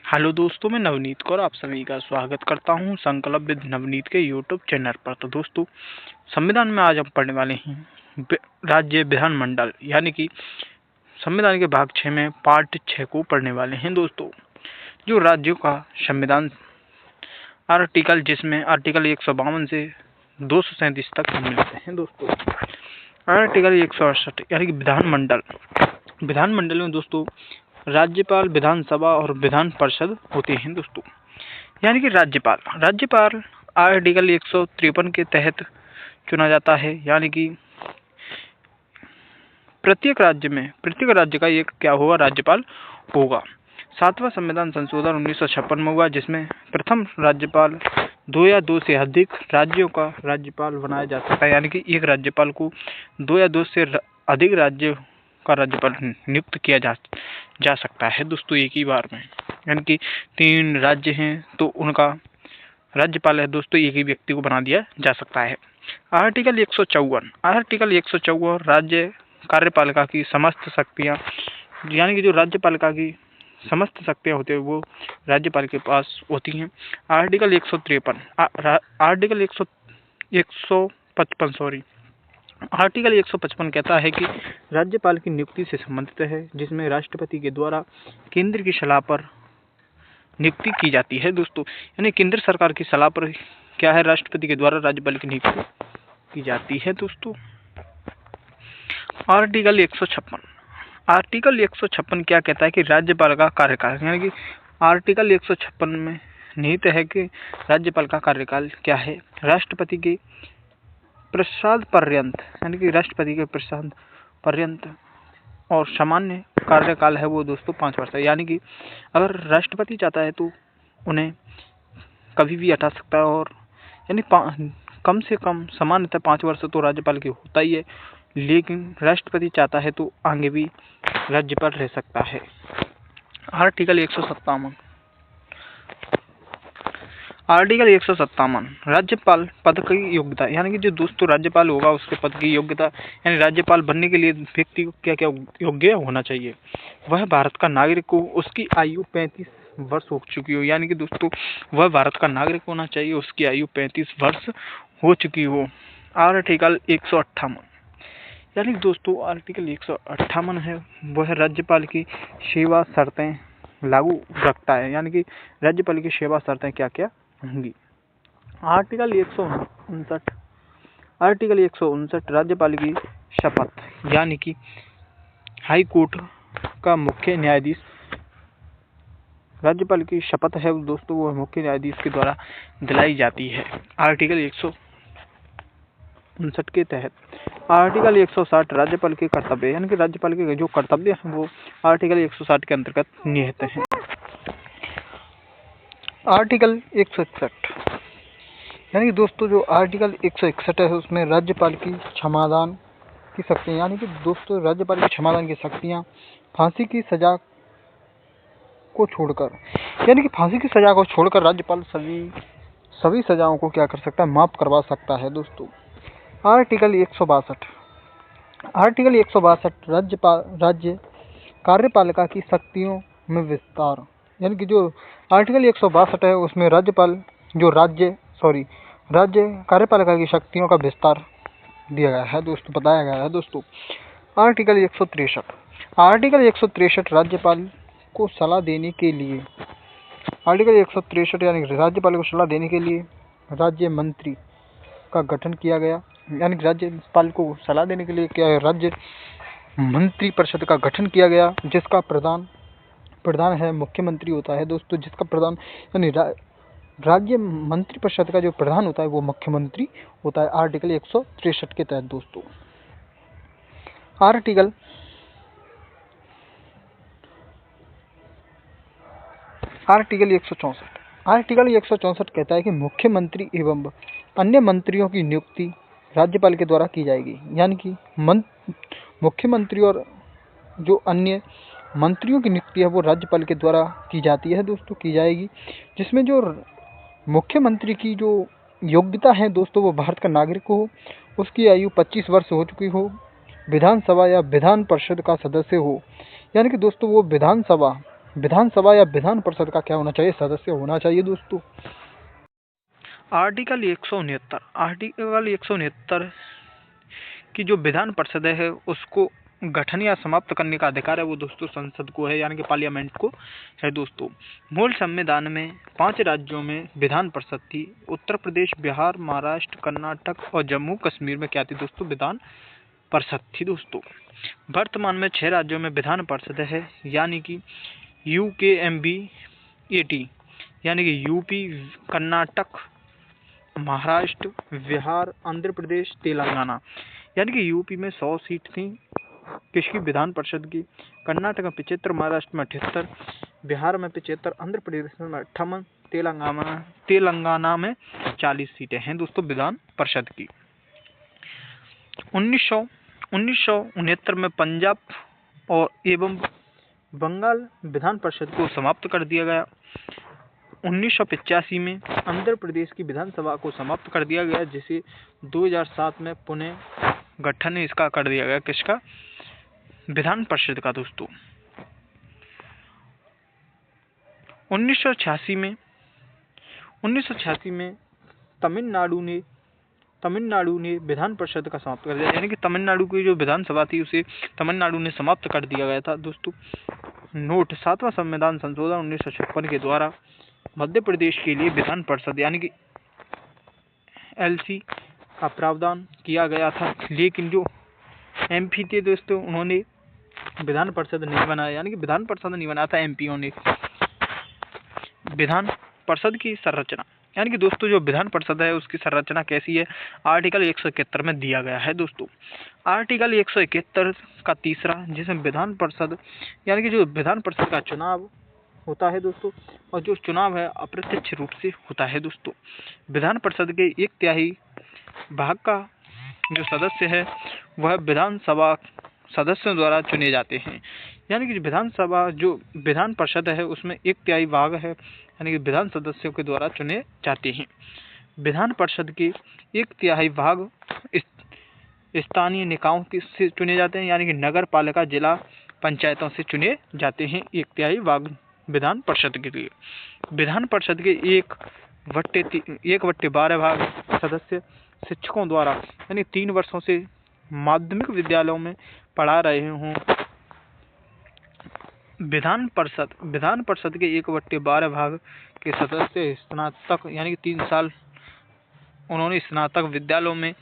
Hello दोस्तों, मैं नवनीत कौर आप सभी का स्वागत करता हूं संकल्प विद नवनीत के यूट्यूब चैनल पर। तो दोस्तों, संविधान में आज हम पढ़ने वाले हैं राज्य विधानमंडल, यानी कि संविधान के भाग 6 में पार्ट 6 को पढ़ने वाले हैं। दोस्तों, जो राज्यों का संविधान आर्टिकल, जिसमें आर्टिकल 152 से 237 तक सम्मिलित हैं। दोस्तों, आर्टिकल 168 यानी कि विधानमंडल में दोस्तों राज्यपाल, विधानसभा और विधान परिषद होते हैं। दोस्तों, यानी कि राज्यपाल आर्टिकल 153 के तहत चुना जाता है, यानी कि प्रत्येक राज्य का एक क्या होगा, राज्यपाल होगा। 7वां संविधान संशोधन 1956 में हुआ, जिसमें प्रथम राज्यपाल 2 या 2 से अधिक राज्यों का राज्यपाल बनाया जा सकता है, यानी कि एक राज्यपाल को 2 या 2 से अधिक राज्य का राज्यपाल नियुक्त किया जा सकता है। दोस्तों, एक ही बार में, यानी कि 3 राज्य हैं तो उनका राज्यपाल है दोस्तों एक ही व्यक्ति को बना दिया जा सकता है। आर्टिकल 154 राज्य कार्यपालिका की समस्त शक्तियां, यानी कि जो राज्यपालिका की समस्त शक्तियां होती है वो राज्यपाल के पास होती हैं। आर्टिकल 155 कहता है कि राज्यपाल की नियुक्ति से संबंधित है, जिसमें राष्ट्रपति के द्वारा केंद्र की सलाह पर नियुक्ति की जाती है। दोस्तों, यानी केंद्र सरकार की सलाह पर क्या है, राष्ट्रपति के द्वारा राज्यपाल की नियुक्ति की जाती है। दोस्तों, आर्टिकल 156 क्या कहता है कि राज्यपाल का कार्यकाल, यानी कि आर्टिकल 156 में निहित है कि राज्यपाल का कार्यकाल क्या है, राष्ट्रपति के प्रसाद पर्यंत, यानी कि राष्ट्रपति के प्रसाद पर्यंत, और सामान्य कार्यकाल है वो दोस्तों 5 वर्ष है। यानी कि अगर राष्ट्रपति चाहता है तो उन्हें कभी भी हटा सकता है, और यानी कम से कम सामान्यतः 5 वर्ष तो राज्यपाल की होता ही है, लेकिन राष्ट्रपति चाहता है तो आगे भी राज्यपाल रह सकता है। आर्टिकल 157 राज्यपाल पद की योग्यता, यानी कि जो दोस्तों राज्यपाल होगा उसके पद की योग्यता, यानी राज्यपाल बनने के लिए व्यक्ति को क्या क्या योग्य होना चाहिए, वह भारत का नागरिक हो, उसकी आयु 35 वर्ष हो चुकी हो, यानी कि दोस्तों वह भारत का नागरिक होना चाहिए, उसकी आयु 35 वर्ष हो चुकी हो। आर्टिकल 158, यानी दोस्तों आर्टिकल 158 है वह राज्यपाल की सेवा शर्तें लागू रखता है, यानी कि राज्यपाल की सेवा शर्तें क्या क्या होंगी। आर्टिकल 159 राज्यपाल की शपथ, यानी कि हाई कोर्ट का मुख्य न्यायाधीश, राज्यपाल की शपथ है दोस्तों वह मुख्य न्यायाधीश के द्वारा दिलाई जाती है। आर्टिकल 159 के तहत आर्टिकल 160 राज्यपाल के कर्तव्य, यानी कि राज्यपाल के जो कर्तव्य हैं वो आर्टिकल 160 के अंतर्गत निहित हैं। आर्टिकल 161, यानी कि दोस्तों जो आर्टिकल 161 है उसमें राज्यपाल की क्षमादान की शक्तियाँ, यानी कि दोस्तों राज्यपाल की क्षमादान की शक्तियाँ फांसी की सजा को छोड़कर, यानी कि फांसी की सजा को छोड़कर राज्यपाल सभी सजाओं को क्या कर सकता है, माफ करवा सकता है। दोस्तों, आर्टिकल 162 राज्य कार्यपालिका की शक्तियों में विस्तार, यानी कि जो आर्टिकल 162 है उसमें राज्य कार्यपालिका की शक्तियों का विस्तार दिया गया है दोस्तों, बताया गया है। दोस्तों, आर्टिकल 163 राज्यपाल को सलाह देने के लिए, आर्टिकल 163 यानी राज्यपाल को सलाह देने के लिए राज्य मंत्री का गठन किया गया, यानी कि राज्यपाल को सलाह देने के लिए क्या है, राज्य मंत्री परिषद का गठन किया गया, जिसका प्रधान है मुख्यमंत्री होता है। दोस्तों, जिसका प्रधान यानी राज्य मंत्री परिषद का जो प्रधान होता है वो मुख्यमंत्री होता है, आर्टिकल 163 के तहत। दोस्तों, आर्टिकल 164 कहता है कि मुख्यमंत्री एवं अन्य मंत्रियों की नियुक्ति राज्यपाल के द्वारा की जाएगी, यानी कि मुख्यमंत्री और जो अन्य मंत्रियों की नियुक्ति है वो राज्यपाल के द्वारा की जाती है दोस्तों, की जाएगी, जिसमें जो मुख्यमंत्री की जो योग्यता है दोस्तों वो भारत का नागरिक हो, उसकी आयु 25 वर्ष हो चुकी हो, विधानसभा या विधान परिषद का सदस्य हो, यानी कि दोस्तों वो विधानसभा विधानसभा या विधान परिषद का क्या होना चाहिए, सदस्य होना चाहिए दोस्तों। आर्टिकल 169 की जो विधान परिषद है उसको गठन या समाप्त करने का अधिकार है वो दोस्तों संसद को है, यानी कि पार्लियामेंट को है दोस्तों। मूल संविधान में 5 राज्यों में विधान परिषद थी। उत्तर प्रदेश, बिहार, महाराष्ट्र, कर्नाटक और जम्मू कश्मीर में क्या थी दोस्तों, विधान परिषद थी दोस्तों। वर्तमान में 6 राज्यों में विधान परिषद है, यानी कि UKMBAT, यानी कि यूपी, कर्नाटक, महाराष्ट्र, बिहार, आंध्र प्रदेश, तेलंगाना। यानी कि यूपी में 100 सीट थी किसकी, विधान परिषद की। कर्नाटक में 75, महाराष्ट्र में 78, बिहार में 75, आंध्र प्रदेश में 58, तेलंगाना में 40 सीटें हैं दोस्तों विधान परिषद की। 1969 में पंजाब और एवं बंगाल विधान परिषद को समाप्त कर दिया गया। 1985 में आंध्र प्रदेश की विधानसभा को समाप्त कर दिया गया, जिसे 2007 में पुनः गठन इसका कर दिया गया, किसका, विधान परिषद का दोस्तों। 1986 में तमिलनाडु ने विधान परिषद का समाप्त कर दिया, यानी कि तमिलनाडु की जो विधानसभा थी उसे तमिलनाडु ने समाप्त कर दिया गया था दोस्तों। नोट, 7वां संविधान संशोधन 1956 के द्वारा मध्य प्रदेश के लिए विधान परिषद यानी कि LC का प्रावधान किया गया था, लेकिन जो MP थे दोस्तों उन्होंने विधान परिषद नहीं बनाया, यानी कि विधान परिषद नहीं बनाया था MPओं ने। विधान परिषद की संरचना, यानी कि दोस्तों जो विधान परिषद है उसकी संरचना कैसी है, आर्टिकल 171 में दिया गया है दोस्तों। आर्टिकल 171 का तीसरा, जिसमें विधान परिषद यानी कि जो विधान परिषद का चुनाव होता है दोस्तों, और जो चुनाव है अप्रत्यक्ष रूप से होता है दोस्तों। विधान परिषद के 1/3 भाग का जो सदस्य है वह विधानसभा सदस्यों द्वारा चुने जाते हैं, यानी कि विधानसभा जो विधान परिषद है उसमें 1/3 भाग है, यानी कि विधान सदस्यों के द्वारा चुने जाते हैं। विधान परिषद के 1/3 भाग स्थानीय निकायों से चुने जाते हैं, यानी कि नगर पालिका, जिला पंचायतों से चुने जाते हैं 1/3 भाग विधान परिषद के लिए। विधान परिषद के 1/12 भाग सदस्य शिक्षकों द्वारा, यानी 3 वर्षों से माध्यमिक विद्यालयों में पढ़ा रहे हों। विधान परिषद के 1/12 भाग के सदस्य स्नातक, यानी कि 3 साल उन्होंने स्नातक विद्यालयों में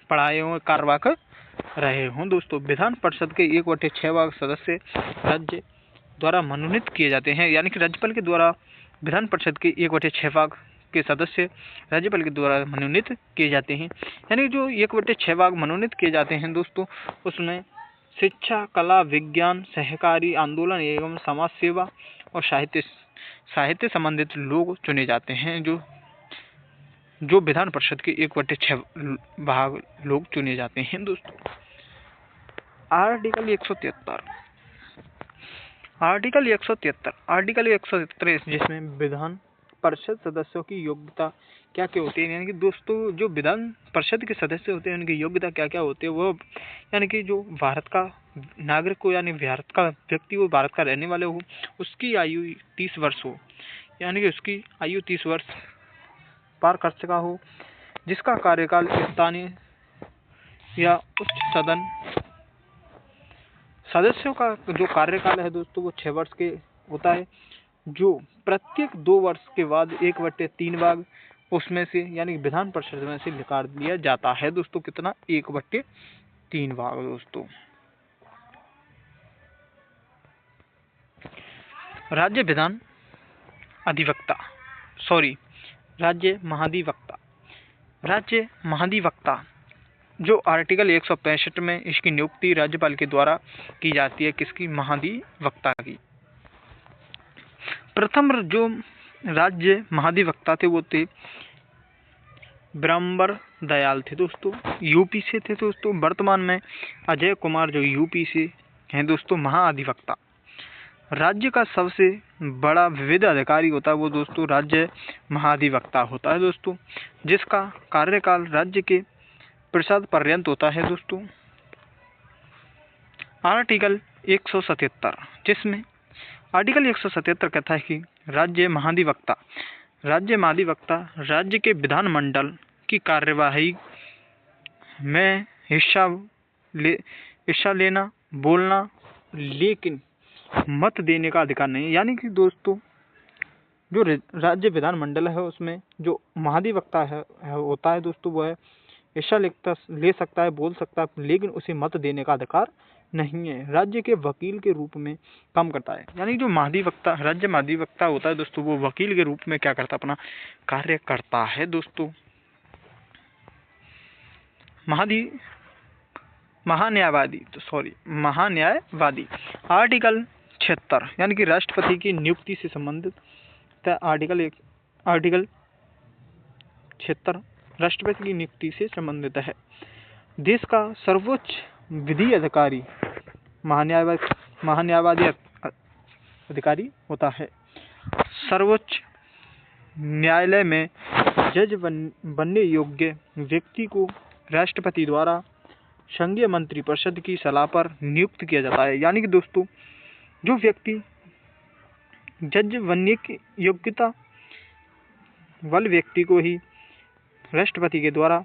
पढ़ाए हों, कार्यवाहक रहे हों दोस्तों। विधान परिषद के 1/6 भाग सदस्य राज्य द्वारा मनोनीत किए जाते हैं, यानी कि राज्यपाल के द्वारा विधान परिषद के 1/6 भाग के सदस्य राज्यपाल के द्वारा मनोनीत किए जाते हैं, यानी जो 1/6 भाग मनोनीत किए जाते हैं दोस्तों, उसमें शिक्षा, कला, विज्ञान, सहकारी आंदोलन एवं समाज सेवा और साहित्य संबंधित लोग चुने जाते हैं। जो विधान परिषद के 1/6 भाग लोग चुने जाते हैं दोस्तों। आर्टिकल 173 जिसमें विधान परिषद सदस्यों की योग्यता क्या क्या होती है, यानी कि दोस्तों जो विधान परिषद के सदस्य होते हैं उनकी योग्यता क्या क्या होती है, वो यानी कि जो भारत का नागरिक हो, यानी भारत का व्यक्ति हो, भारत का रहने वाले हो, उसकी आयु 30 वर्ष हो, यानी कि उसकी आयु 30 वर्ष पार कर चुका हो, जिसका कार्यकाल स्थानीय या उच्च सदन सदस्यों का जो कार्यकाल है दोस्तों वो 6 वर्ष के होता है, जो प्रत्येक 2 वर्ष के बाद 1/3 भाग उसमें से यानी विधान परिषद में से निकाल दिया जाता है दोस्तों। कितना, 1/3 भाग दोस्तों। राज्य महाधिवक्ता जो आर्टिकल 165 में इसकी नियुक्ति राज्यपाल के द्वारा की जाती है, किसकी, महाधिवक्ता की। प्रथम जो राज्य महाधिवक्ता थे वो थे ब्रह्मवर दयाल थे दोस्तों, यूपी से थे दोस्तों। वर्तमान में अजय कुमार जो यूपी से हैं दोस्तों महाधिवक्ता। राज्य का सबसे बड़ा विविध अधिकारी होता है वो दोस्तों राज्य महाधिवक्ता होता है दोस्तों, जिसका कार्यकाल राज्य के परिषद पर्यंत होता है दोस्तों। आर्टिकल 177 जिसमें आर्टिकल 177 कहता है कि राज्य महाधिवक्ता राज्य के विधानमंडल की कार्यवाही में हिस्सा लेना, बोलना, लेकिन मत देने का अधिकार नहीं है। यानी कि दोस्तों जो राज्य विधानमंडल है उसमें जो महाधिवक्ता होता है दोस्तों, वो है हिस्सा ले सकता है, बोल सकता है, लेकिन उसे मत देने का अधिकार नहीं है। राज्य के वकील के रूप में काम करता है। यानी जो राज्य महाधिवक्ता होता है दोस्तों, वो वकील के रूप में क्या करता है, अपना कार्य करता है दोस्तों। महान्यायवादी आर्टिकल 76 यानी कि राष्ट्रपति की नियुक्ति से संबंधित आर्टिकल 76 राष्ट्रपति की नियुक्ति से संबंधित है। देश का सर्वोच्च विधि अधिकारी महान्यायवादी अधिकारी होता है। सर्वोच्च न्यायालय में जज बनने योग्य व्यक्ति को राष्ट्रपति द्वारा संघीय मंत्रिपरिषद की सलाह पर नियुक्त किया जाता है। यानी कि दोस्तों जो व्यक्ति जज बनने की योग्यता वाले व्यक्ति को ही राष्ट्रपति के द्वारा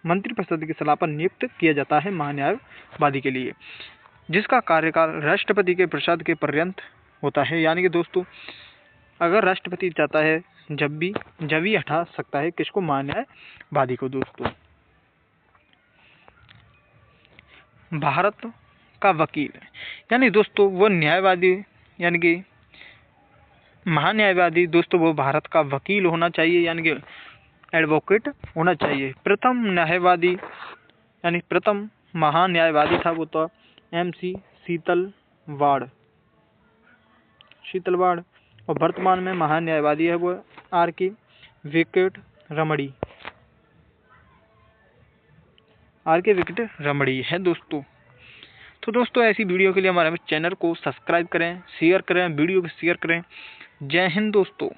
मंत्रिपरिषद की सलाह पर नियुक्त किया जाता है महान्यायवादी के लिए, जिसका कार्यकाल राष्ट्रपति के प्रसाद के पर्यंत होता है। यानी कि दोस्तों अगर राष्ट्रपति चाहता है जब भी हटा सकता है किसको, महान्यायवादी को। दोस्तों भारत का वकील यानी दोस्तों वो न्यायवादी यानी कि महान्यायवादी दोस्तों वो भारत का वकील होना चाहिए, यानी कि एडवोकेट होना चाहिए। प्रथम न्यायवादी यानी प्रथम महान्यायवादी था वो तो MC शीतलवाड़, और वर्तमान में महान्यायवादी है वो RK वेंकटरमणी है दोस्तों। तो दोस्तों ऐसी वीडियो के लिए हमारे चैनल को सब्सक्राइब करें, शेयर करें, वीडियो को शेयर करें। जय हिंद दोस्तों।